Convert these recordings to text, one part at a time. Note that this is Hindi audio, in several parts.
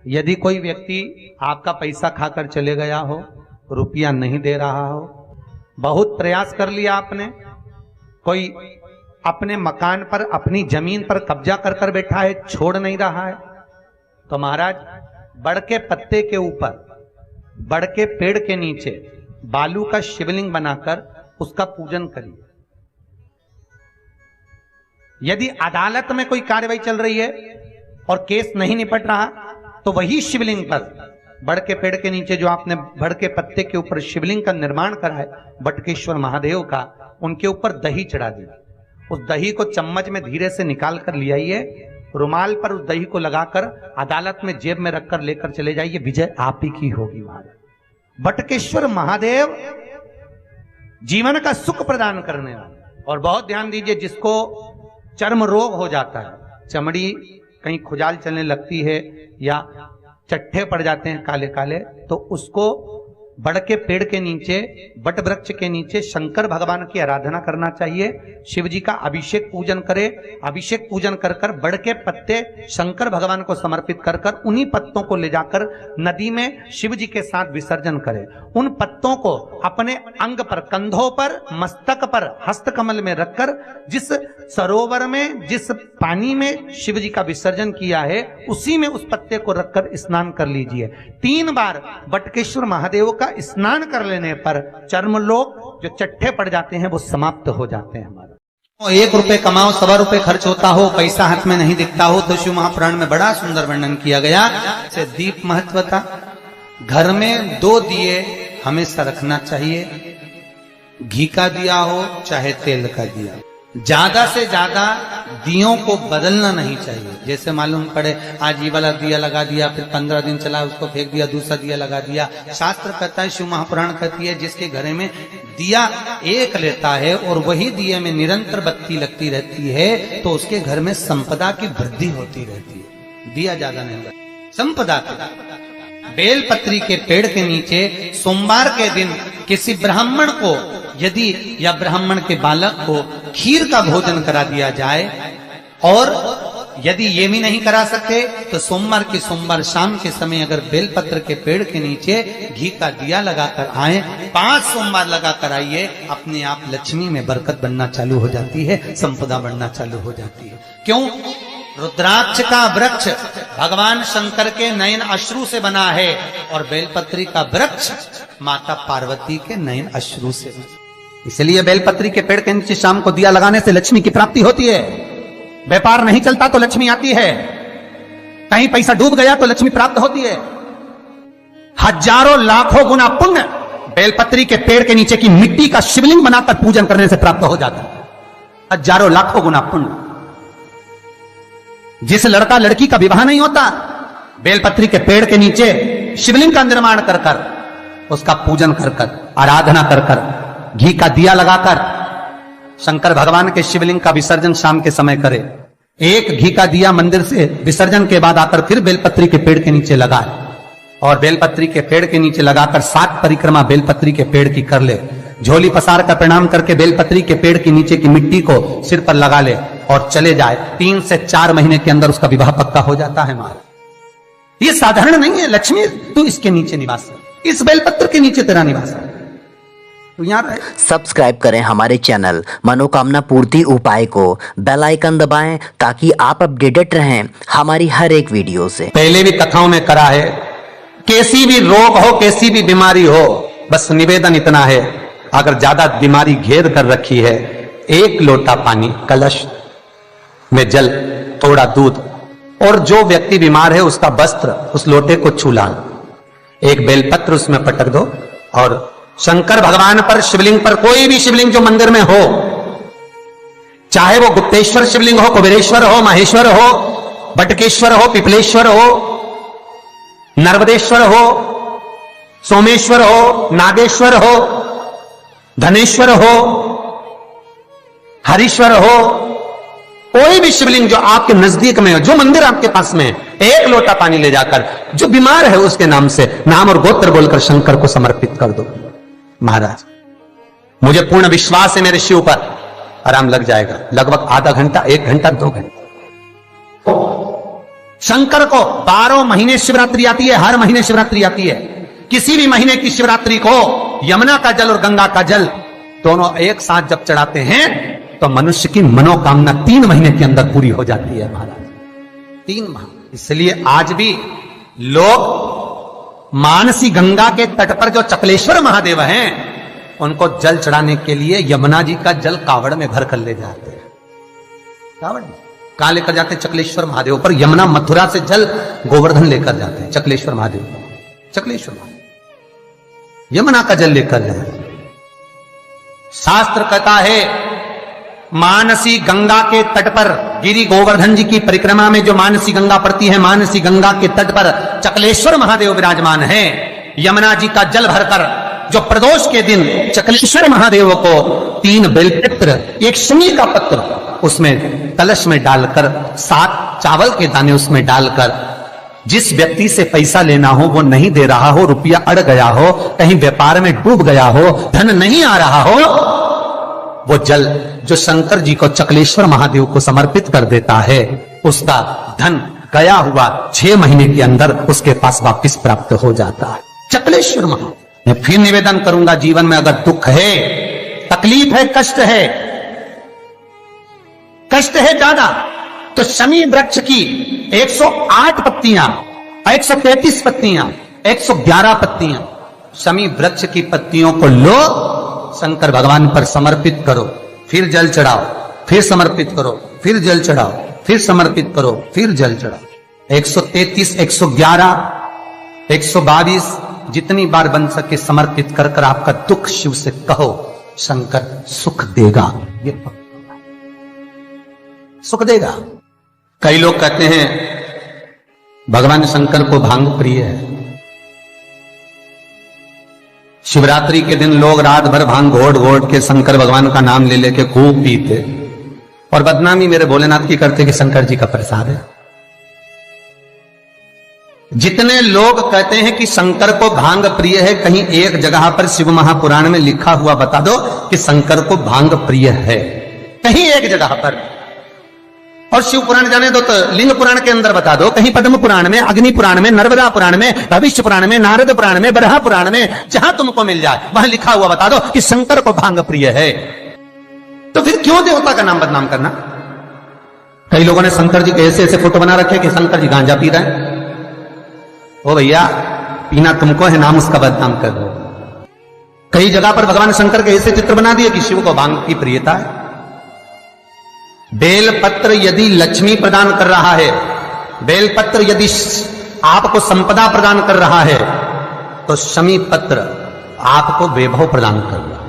यदि कोई व्यक्ति आपका पैसा खाकर चले गया हो, रुपया नहीं दे रहा हो, बहुत प्रयास कर लिया आपने, कोई अपने मकान पर अपनी जमीन पर कब्जा कर कर बैठा है, छोड़ नहीं रहा है, तो महाराज बड़ के पत्ते के ऊपर, बड़ के पेड़ के नीचे बालू का शिवलिंग बनाकर उसका पूजन करिए। यदि अदालत में कोई कार्रवाई चल रही है और केस नहीं निपट रहा, तो वही शिवलिंग पर बड़ के पेड़ के नीचे जो आपने बड़ के पत्ते के ऊपर शिवलिंग का निर्माण करा है बटकेश्वर महादेव का, उनके ऊपर दही चढ़ा दीजिए। उस दही को चम्मच में धीरे से निकाल कर ले आइए, रुमाल पर उस दही को लगाकर अदालत में जेब में रखकर लेकर चले जाइए, विजय आप ही की होगी। महाराज बटकेश्वर महादेव जीवन का सुख प्रदान करने वाले। और बहुत ध्यान दीजिए, जिसको चर्म रोग हो जाता है, चमड़ी कहीं खुजाल चलने लगती है या चट्टे पड़ जाते हैं काले काले, तो उसको बड़ के पेड़ के नीचे, बट वृक्ष के नीचे शंकर भगवान की आराधना करना चाहिए। शिव जी का अभिषेक पूजन करे, अभिषेक पूजन कर कर बड़ के पत्ते शंकर भगवान को समर्पित कर कर उन्हीं पत्तों को ले जाकर नदी में शिव जी के साथ विसर्जन करे। उन पत्तों को अपने अंग पर, कंधों पर, मस्तक पर, हस्त कमल में रखकर जिस सरोवर में, जिस पानी में शिव जी का विसर्जन किया है, उसी में उस पत्ते को रखकर स्नान कर लीजिए। 3 बार बटकेश्वर महादेव का स्नान कर लेने पर चर्म लोग जो चट्टे पड़ जाते हैं वो समाप्त हो जाते हैं। हमारा 1 रुपए कमाओ, 1.25 रुपए खर्च होता हो, पैसा हाथ में नहीं दिखता हो, तो शिव महापुराण में बड़ा सुंदर वर्णन किया गया। से दीप महत्वता, घर में 2 दिए हमेशा रखना चाहिए, घी का दिया हो चाहे तेल का दिया। ज्यादा से ज्यादा दियों को बदलना नहीं चाहिए। जैसे मालूम पड़े आज ये वाला दिया लगा दिया, फिर 15 दिन चला उसको फेंक दिया, दूसरा दिया लगा दिया। शास्त्र कहता है, शिव महापुराण कहती है, जिसके घर में दिया एक लेता है और वही दिए में निरंतर बत्ती लगती रहती है, तो उसके घर में संपदा की वृद्धि होती रहती है। दिया ज्यादा नहीं लगता, संपदा। बेलपत्री के पेड़ के नीचे सोमवार के दिन किसी ब्राह्मण को, यदि या ब्राह्मण के बालक को खीर का भोजन करा दिया जाए, और यदि ये भी नहीं करा सके तो सोमवार की सोमवार शाम के समय अगर बेलपत्र के पेड़ के नीचे घी का दिया लगाकर आए, 5 सोमवार लगाकर आइए, अपने आप लक्ष्मी में बरकत बनना चालू हो जाती है, संपदा बनना चालू हो जाती है। क्यों? रुद्राक्ष का वृक्ष भगवान शंकर के नयन अश्रु से बना है, और बेलपत्री का वृक्ष माता पार्वती के नयन अश्रु से। इसलिए बेलपत्री के पेड़ के नीचे शाम को दिया लगाने से लक्ष्मी की प्राप्ति होती है। व्यापार नहीं चलता तो लक्ष्मी आती है, कहीं पैसा डूब गया तो लक्ष्मी प्राप्त होती है। हजारों लाखों गुना पुण्य बेलपत्री के पेड़ के नीचे की मिट्टी का शिवलिंग बनाकर पूजन करने से प्राप्त हो जाता है। हजारों लाखों गुना पुण्य। जिस लड़का लड़की का विवाह नहीं होता, बेलपत्री के पेड़ के नीचे शिवलिंग का निर्माण कर कर, उसका पूजन कर कर, आराधना कर कर, घी का दिया लगाकर शंकर भगवान के शिवलिंग का विसर्जन शाम के समय करे। एक घी का दिया मंदिर से विसर्जन के बाद आकर फिर बेलपत्री के पेड़ के नीचे लगाए, और बेलपत्री के पेड़ के नीचे लगाकर 7 परिक्रमा बेलपत्री के पेड़ की कर ले। झोली पसार कर प्रणाम करके बेलपत्री के पेड़ के नीचे की मिट्टी को सिर पर लगा ले और चले जाए। 3 से 4 महीने के अंदर उसका विवाह पक्का हो जाता है। हमारा ये साधारण नहीं है। लक्ष्मी तू इसके नीचे निवास कर, इस बेलपत्र के नीचे तेरा निवास है। सब्सक्राइब करें हमारे चैनल मनोकामना पूर्ति उपाय को, बेल आइकन दबाएं ताकि आप अपडेटेड रहें हमारी हर एक वीडियो से। पहले भी कथाओं में करा है, कैसी भी रोग हो, कैसी भी बीमारी हो, बस निवेदन इतना है, अगर ज्यादा बीमारी घेर कर रखी है, 1 लोटा पानी, कलश में जल, थोड़ा दूध, और जो व्यक्ति बीमार है उसका वस्त्र उस लोटे को छूला, एक बेलपत्र उसमें पटक दो, और शंकर भगवान पर, शिवलिंग पर, कोई भी शिवलिंग जो मंदिर में हो, चाहे वो गुप्तेश्वर शिवलिंग हो, कुबेरेश्वर हो, माहेश्वर हो, बटकेश्वर हो, पिपलेश्वर हो, नर्मदेश्वर हो, सोमेश्वर हो, नागेश्वर हो, धनेश्वर हो, हरीश्वर हो, कोई भी शिवलिंग जो आपके नजदीक में हो, जो मंदिर आपके पास में है, 1 लोटा पानी ले जाकर जो बीमार है उसके नाम से नाम और गोत्र बोलकर शंकर को समर्पित कर दो। महाराज मुझे पूर्ण विश्वास है मेरे शिव पर, आराम लग जाएगा। लगभग आधा घंटा, 1 घंटा, 2 घंटा। शंकर को 12 महीने शिवरात्रि आती है, हर महीने शिवरात्रि आती है। किसी भी महीने की शिवरात्रि को यमुना का जल और गंगा का जल दोनों एक साथ जब चढ़ाते हैं तो मनुष्य की मनोकामना 3 महीने के अंदर पूरी हो जाती है महाराज, 3 माह। इसलिए आज भी लोग मानसी गंगा के तट पर जो चकलेश्वर महादेव हैं उनको जल चढ़ाने के लिए यमुना जी का जल कावड़ में भर कर ले जाते हैं। कावड़ में कहां लेकर जाते हैं? चकलेश्वर महादेव पर। यमुना मथुरा से जल गोवर्धन लेकर जाते हैं चकलेश्वर महादेव पर। चकलेश्वर महादेव यमुना का जल लेकर जाते हैं। शास्त्र कहता है मानसी गंगा के तट पर गिरि गोवर्धन जी की परिक्रमा में जो मानसी गंगा पड़ती है, मानसी गंगा के तट पर चकलेश्वर महादेव विराजमान है। यमुना जी का जल भरकर जो प्रदोष के दिन चकलेश्वर महादेव को 3 बेलपत्र, 1 शमी का पत्र उसमें कलश में डालकर 7 चावल के दाने उसमें डालकर, जिस व्यक्ति से पैसा लेना हो वो नहीं दे रहा हो, रुपया अड़ गया हो, कहीं व्यापार में डूब गया हो, धन नहीं आ रहा हो, वो जल जो शंकर जी को चकलेश्वर महादेव को समर्पित कर देता है, उसका धन गया हुआ 6 महीने के अंदर उसके पास वापस प्राप्त हो जाता है। चकलेश्वर महादेव। मैं फिर निवेदन करूंगा, जीवन में अगर दुख है, तकलीफ है, कष्ट है ज्यादा, तो शमी वृक्ष की 108 पत्तियां, 133 पत्तियां, 111 पत्तियां, शमी वृक्ष की पत्तियों को लो, शंकर भगवान पर समर्पित करो, फिर जल चढ़ाओ, फिर समर्पित करो, फिर जल चढ़ाओ, फिर समर्पित करो, फिर जल चढ़ाओ। 133, 111, 122 जितनी बार बन सके समर्पित कर कर आपका दुख शिव से कहो, शंकर सुख देगा, ये सुख देगा। कई लोग कहते हैं भगवान शंकर को भांग प्रिय है। शिवरात्रि के दिन लोग रात भर भांग घोट घोट के शंकर भगवान का नाम ले लेके खूब पीते और बदनामी मेरे भोलेनाथ की करते कि शंकर जी का प्रसाद है। जितने लोग कहते हैं कि शंकर को भांग प्रिय है, कहीं एक जगह पर शिव महापुराण में लिखा हुआ बता दो कि शंकर को भांग प्रिय है, कहीं एक जगह पर। और शिव पुराण जाने दो तो लिंग पुराण के अंदर बता दो, कहीं पद्म पुराण में, अग्नि पुराण में, नर्मदा पुराण में, भविष्य पुराण में, नारद पुराण में, बरहा पुराण में, जहां तुमको मिल जाए वहां लिखा हुआ बता दो कि शंकर को भांग प्रिय है। तो फिर क्यों देवता का नाम बदनाम करना? कई लोगों ने शंकर जी के ऐसे ऐसे फोटो बना रखे कि शंकर जी गांजा पी रहे हैं। ओ भैया, पीना तुमको है, नाम उसका बदनाम कर दो। कई जगह पर भगवान शंकर के ऐसे चित्र बना दिए कि शिव को भांग की प्रियता है। बेलपत्र यदि लक्ष्मी प्रदान कर रहा है, बेलपत्र यदि आपको संपदा प्रदान कर रहा है, तो शमी पत्र आपको वैभव प्रदान कर रहा है।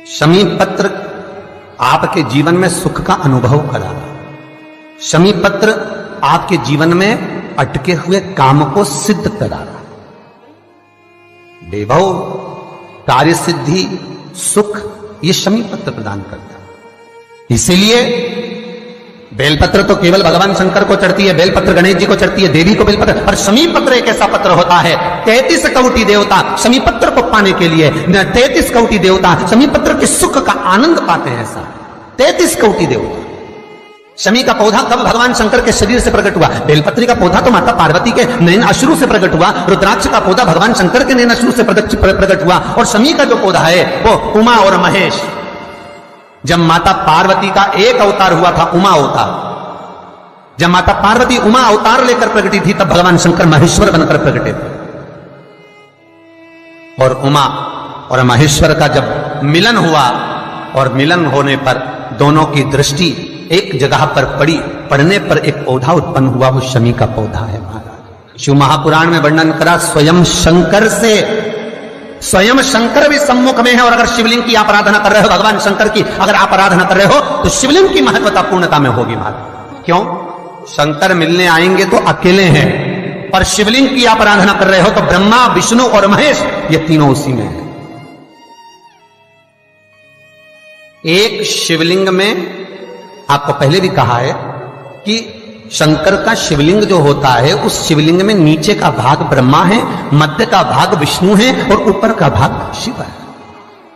शमी पत्र आपके जीवन में सुख का अनुभव करा रहा है। शमी पत्र आपके जीवन में अटके हुए काम को सिद्ध करा रहा है। वैभव, कार्य सिद्धि, सुख, ये शमी पत्र प्रदान करता है। इसीलिए बेलपत्र तो केवल भगवान शंकर को चढ़ती है, बेलपत्र गणेश जी को चढ़ती है, देवी को बेलपत्र, और शमी पत्र एक ऐसा पत्र होता है, 33 कोटि देवता शमी पत्र को पाने के लिए, 33 कोटि देवता शमी पत्र के सुख का आनंद पाते हैं। ऐसा 33 कोटि देवता। शमी का पौधा कब भगवान शंकर के शरीर से प्रकट हुआ? बेलपत्री का पौधा तो माता पार्वती के नैन अश्रु से प्रकट हुआ, रुद्राक्ष का पौधा भगवान शंकर के नैन अश्रु से प्रकट हुआ, और शमी का जो पौधा है वो उमा और महेश। जब माता पार्वती का एक अवतार हुआ था, उमा अवतार, जब माता पार्वती उमा अवतार लेकर प्रकटी थी, तब भगवान शंकर महेश्वर बनकर प्रकटे थे। और उमा और महेश्वर का जब मिलन हुआ, और मिलन होने पर दोनों की दृष्टि एक जगह पर पड़ी, पड़ने पर एक पौधा उत्पन्न हुआ, वो शमी का पौधा है महाराज। शिव महापुराण में वर्णन करा, स्वयं शंकर से, स्वयं शंकर भी सम्मुख में है। और अगर शिवलिंग की आप आराधना कर रहे हो, भगवान शंकर की अगर आप आराधना कर रहे हो, तो शिवलिंग की महत्वता पूर्णता में होगी महाराज। क्यों? शंकर मिलने आएंगे तो अकेले हैं, और शिवलिंग की आप आराधना कर रहे हो तो ब्रह्मा, विष्णु और महेश, ये तीनों उसी में है। एक शिवलिंग में आपको पहले भी कहा है कि शंकर का शिवलिंग जो होता है, उस शिवलिंग में नीचे का भाग ब्रह्मा है, मध्य का भाग विष्णु है, और ऊपर का भाग शिव है।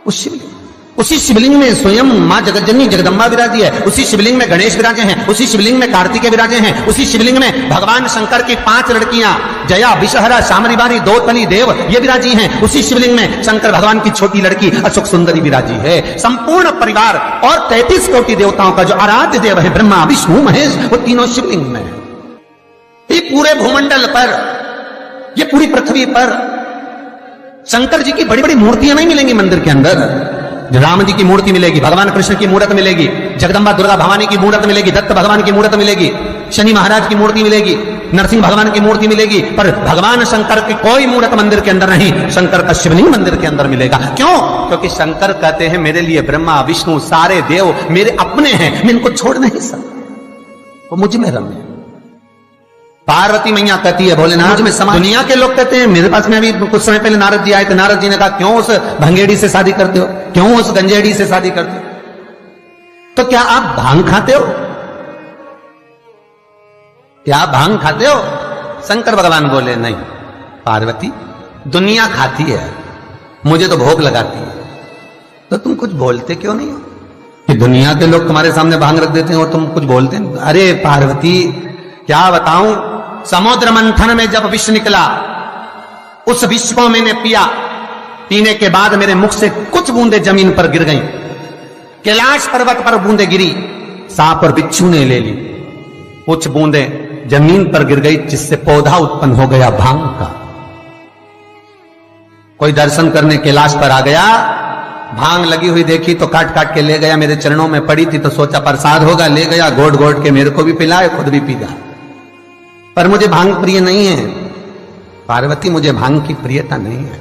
उस शिवलिंग, उसी शिवलिंग में स्वयं मां जगतजननी जगदम्बा विराजी है, उसी शिवलिंग में गणेश विराजे हैं, उसी शिवलिंग में कार्तिकेय विराजे हैं, उसी शिवलिंग में भगवान शंकर की 5 लड़कियां जया, विषहरा, शामरीवारी, दौतली, देव ये विराजी हैं, उसी शिवलिंग में शंकर भगवान की छोटी लड़की अशोक सुंदरी विराजी है। संपूर्ण परिवार और 33 कोटि देवताओं का जो आराध्य देव है ब्रह्मा विष्णु महेश, वो तीनों शिवलिंग में है। ये पूरे भूमंडल पर, ये पूरी पृथ्वी पर शंकर जी की बड़ी बड़ी मूर्तियां नहीं मिलेंगी मंदिर के अंदर। राम जी की मूर्ति मिलेगी, भगवान कृष्ण की मूर्त मिलेगी, जगदम्बा दुर्गा भवानी की मूर्त मिलेगी, दत्त भगवान की मूर्त मिलेगी, शनि महाराज की मूर्ति मिलेगी, नरसिंह भगवान की मूर्ति मिलेगी, पर भगवान शंकर की कोई मूर्त मंदिर के अंदर नहीं। शंकर का शिवलिंग मंदिर के अंदर मिलेगा। क्यों? क्योंकि शंकर कहते हैं मेरे लिए ब्रह्मा विष्णु सारे देव मेरे अपने हैं, मैं इनको छोड़ नहीं सकता, वो मुझ में रमे। पार्वती मैया कहती है भोलेनाथ में समा। दुनिया के लोग कहते हैं, मेरे पास में अभी कुछ समय पहले नारद जी आए थे, नारद जी ने कहा क्यों उस भंगेड़ी से शादी करते हो, क्यों उस गंजेड़ी से शादी करते हो, तो क्या आप भांग खाते हो, क्या आप भांग खाते हो? शंकर भगवान बोले नहीं पार्वती, दुनिया खाती है, मुझे तो भोग लगाती है, तो तुम कुछ बोलते क्यों नहीं हो कि दुनिया के लोग तुम्हारे सामने भांग रख देते हैं और तुम कुछ बोलते हैं? अरे पार्वती क्या बताऊं, समुद्र मंथन में जब विष निकला, उस विष को मैंने पिया, पीने के बाद मेरे मुख से कुछ बूंदे जमीन पर गिर गईं, कैलाश पर्वत पर बूंदे गिरी, सांप और बिच्छू ने ले ली, कुछ बूंदे जमीन पर गिर गई, जिससे पौधा उत्पन्न हो गया भांग का। कोई दर्शन करने कैलाश पर आ गया, भांग लगी हुई देखी तो काट काट के ले गया, मेरे चरणों में पड़ी थी तो सोचा प्रसाद होगा, ले गया, घोट घोट के मेरे को भी पिलाए, खुद भी पी गया। पर मुझे भांग प्रिय नहीं है पार्वती, मुझे भांग की प्रियता नहीं है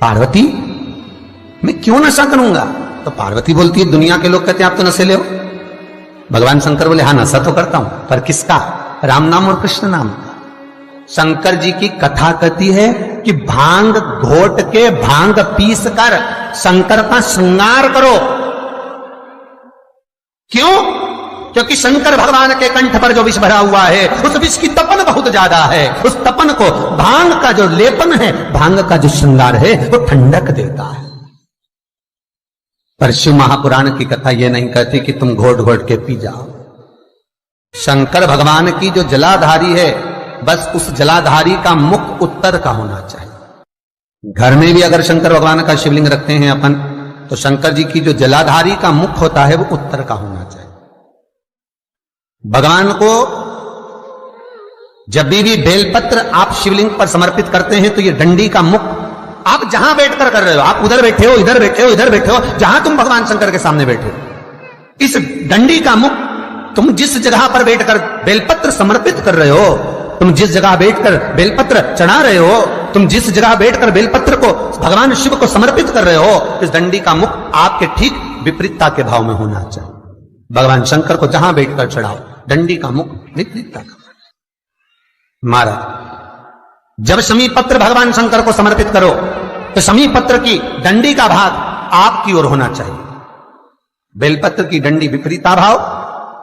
पार्वती, मैं क्यों नशा करूंगा? तो पार्वती बोलती है दुनिया के लोग कहते हैं आप तो नशे ले हो। भगवान शंकर बोले हाँ नशा तो करता हूं, पर किसका? राम नाम और कृष्ण नाम का। शंकर जी की कथा कहती है कि भांग घोट के, भांग पीस कर शंकर का श्रृंगार करो। क्यों? क्योंकि शंकर भगवान के कंठ पर जो विष भरा हुआ है, उस विष की तपन बहुत ज्यादा है, उस तपन को भांग का जो लेपन है, भांग का जो श्रृंगार है, वो ठंडक देता है। पर शिव महापुराण की कथा यह नहीं कहती कि तुम घोट घोट के पी जाओ। शंकर भगवान की जो जलाधारी है, बस उस जलाधारी का मुख उत्तर का होना चाहिए। घर में भी अगर शंकर भगवान का शिवलिंग रखते हैं अपन, तो शंकर जी की जो जलाधारी का मुख होता है वो उत्तर का होना चाहिए। भगवान को जब भी बेलपत्र आप शिवलिंग पर समर्पित करते हैं तो ये डंडी का मुख आप जहां बैठकर कर रहे हो, आप उधर बैठे हो, इधर बैठे हो, इधर बैठे हो, जहां तुम भगवान शंकर के सामने बैठे हो, इस डंडी का मुख तुम जिस जगह पर बैठकर बेलपत्र समर्पित कर रहे हो, तुम जिस जगह बैठकर बेलपत्र चढ़ा रहे हो, तुम जिस जगह बैठकर बेलपत्र को भगवान शिव को समर्पित कर रहे हो, इस डंडी का मुख आपके ठीक विपरीतता के भाव में होना चाहिए। भगवान शंकर को जहां बैठकर चढ़ाओ, डंडी का मुख विपरीतता का। महाराज जब शमी पत्र भगवान शंकर को समर्पित करो तो शमी पत्र की डंडी का भाग आपकी ओर होना चाहिए, बेलपत्र की डंडी विपरीता भाव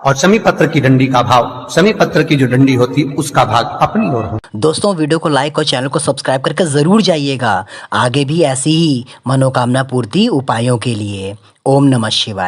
और शमी पत्र की डंडी का भाव, शमी पत्र की जो डंडी होती उसका भाग अपनी ओर हो। दोस्तों वीडियो को लाइक और चैनल को सब्सक्राइब करके जरूर जाइएगा आगे भी ऐसी ही मनोकामना पूर्ति उपायों के लिए। ओम नमः शिवाय।